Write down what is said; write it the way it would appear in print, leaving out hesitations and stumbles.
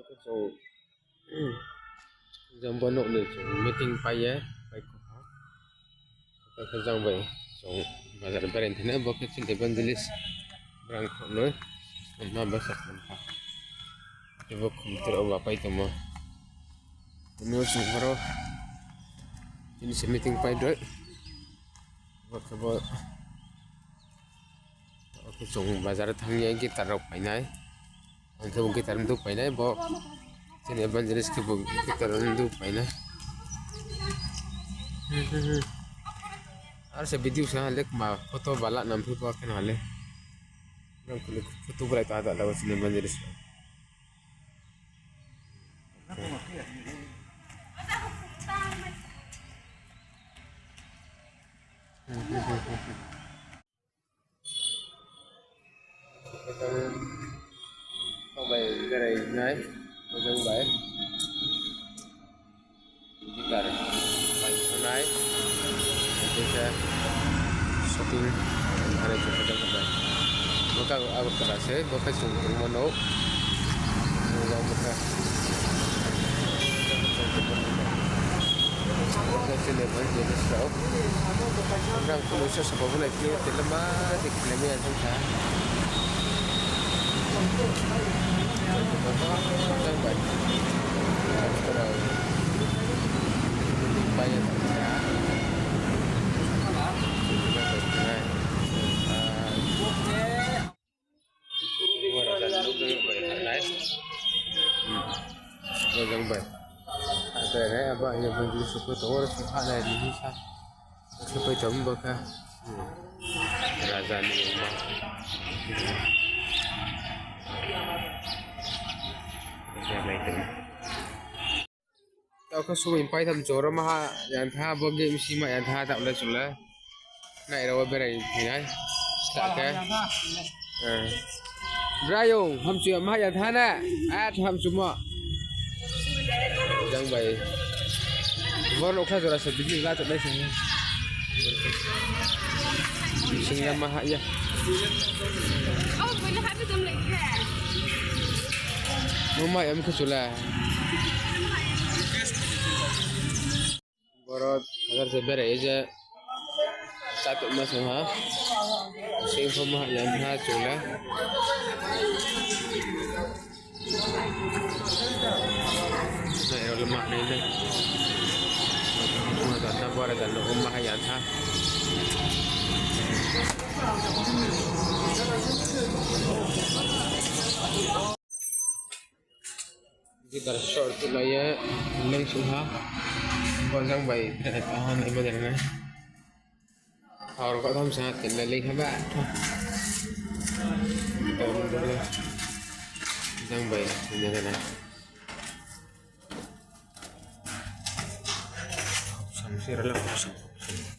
cái chỗ dòng bò nộ này chỗ meeting bay á bay có hả cái dòng vậy chỗ mà giờ bên thế này bốc cái trên evangelist berang kok nữa mà bớt sạch mình ha cái bốc không tự ông apa itu mah ini sungguh ini meeting bay rồi bốc cái bốc cái chỗ bazar thang yang kita rau bay này cái bốc kita rendu bay này bốc trên evangelist cái bốc kita rendu bay này আর সে ভিডিও সাহালে মা ফটো বালা নাম ফি পাকে নালে নাম কুলে ফটো বলাই তা দালা ওসিনে মঞ্জরিস không phải cái này này nó giống vậy kita phải này kita shopping ada juga tempat maka aku terasa maka sungguh mana orang maka sini banjir stop orang Malaysia sebab boleh dia terlama di kelemahan saja orang baik terus banyak yang baik. Ada ni apa yang menjadi suku tahu suka ada di Indonesia. Suka jumbo ka. Raja ni rumah. Yang lain. Tahu kan suku impai tam jora mah yang tha bagi misi mah yang tha tak boleh sulah. Nak rawa berai ni. Start ke. Brayo, ham cuma mah yang tha na. Ham cuma yang baik. Baru okey sudah sedikit lah tak sih. Singnya mahal ya. Oh, boleh habis jam lagi. Mama yang ke sulah. Baru agar seber aja satu mas ha. Sing sama yang ha sulah. Nah, lemak ni dah. Kita tak boleh dan rumah yang sah. Kita short tu lah ya, langsung ha. Konsang baik, tahan ibu jangan. Kalau kau tam sangat kendali apa? Konsang baik, jangan. Samsir lah.